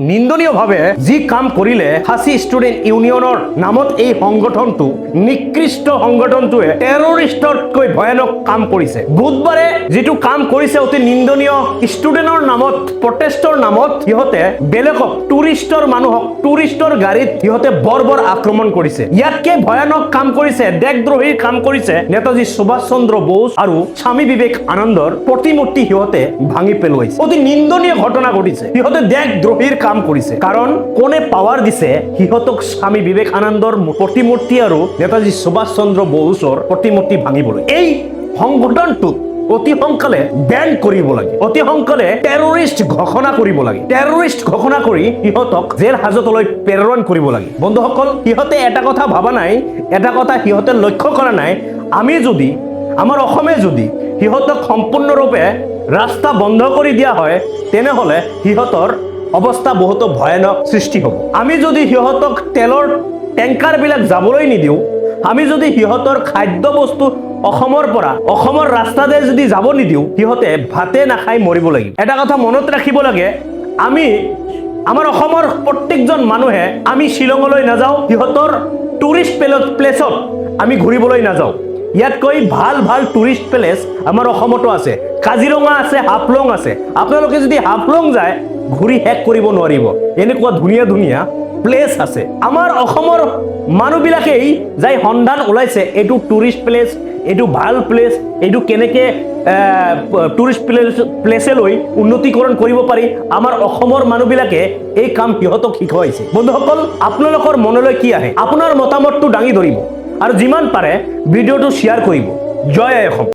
নিন্দনীয়ভাৱে যি কাম কৰিলে খাচী ষ্টুডেণ্ট ইউনিয়নৰ নামত এই সংগঠনটো নিকৃষ্ট সংগঠনটোৱে টেৰৰিষ্টতকৈ ভয়ানক কাম কৰিছে। বুধবাৰে যিটো কাম কৰিছে অতি নিন্দনীয়। ষ্টুডেণ্টৰ নামত প্ৰটেষ্টৰ নামত সিহঁতে বেলেগক টুৰিষ্টৰ মানুহক টুৰিষ্টৰ গাড়ীত সিহঁতে বৰ আক্ৰমণ কৰিছে। ইয়াতকে ভয়ানক কাম কৰিছে, দেশদ্ৰোহীৰ কাম কৰিছে নেতাজী সুভাষ চন্দ্ৰ বোস আৰু স্বামী বিবেক আনন্দৰ প্ৰতিমূৰ্তি সিহঁতে ভাঙি পেলাইছে। অতি নিন্দনীয় ঘটনা ঘটিছে। সিহঁতে দেশদ্ৰোহীৰ কাম কৰিছে। কাৰণ কোনে পাৱাৰ দিছে সিহঁতক স্বামী বিবেক আনন্দৰ প্ৰতিমূৰ্তি আৰু নেতাজী সুভাষ চন্দ্ৰ বোসৰ প্ৰতিমূৰ্তি ভাঙিবলৈ। এই সংগঠনটোক অতি সোনকালে বেন কৰিব লাগে, অতি সোনকালে টেৰৰিষ্ট ঘোষণা কৰিব লাগে। টেৰৰিষ্ট ঘোষণা কৰি সিহঁতক জেল হাজতলৈ প্ৰেৰণ কৰিব লাগে। বন্ধুসকল, সিহঁতে এটা কথা ভাবা নাই, এটা কথা সিহঁতে লক্ষ্য কৰা নাই, আমি যদি আমাৰ অসমে যদি সিহঁতক সম্পূৰ্ণৰূপে ৰাস্তা বন্ধ কৰি দিয়া হয় তেনেহলে সিহঁতৰ অৱস্থা বহুতো ভয়ানক সৃষ্টি হ'ব। আমি যদি সিহঁতক তেলৰ টেংকাৰবিলাক যাবলৈ নিদিওঁ, আমি যদি সিহঁতৰ খাদ্য বস্তু অসমৰ ৰাস্তাতে যদি যাব নিদিওঁ, সিহঁতে ভাতে নাখাই মৰিব লাগিব। এটা কথা মনত ৰাখিব লাগে, আমাৰ অসমৰ প্ৰত্যেকজন মানুহে আমি শ্বিলঙলৈ নাযাওঁ, সিহঁতৰ টুৰিষ্ট প্লেচত আমি ঘূৰিবলৈ নাযাওঁ। ইয়াতকৈ ভাল টুৰিষ্ট প্লেচ আমাৰ অসমতো আছে। কাজিৰঙা আছে, হাফলং আছে। আপোনালোকে যদি হাফলং যায় ঘূৰি শেষ কৰিব নোৱাৰিব, এনেকুৱা ধুনীয়া প্লেচ আছে। আমাৰ অসমৰ মানুহবিলাকেই যাই সন্ধান ওলাইছে এইটো টুৰিষ্ট প্লেচ, এইটো ভাল প্লেচ, এইটো কেনেকে টুৰিষ্ট প্লেচলৈ উন্নতিকৰণ কৰিব পাৰি। আমাৰ অসমৰ মানুহবিলাকে এই কাম সিহঁতক শিকাইছে। বন্ধুসকল, আপোনালোকৰ মনলৈ কি আহে? আপোনাৰ মতামতটো দাঙি ধৰিব আৰু যিমান পাৰে ভিডিঅ'টো শ্বেয়াৰ কৰিব। জয় অসম।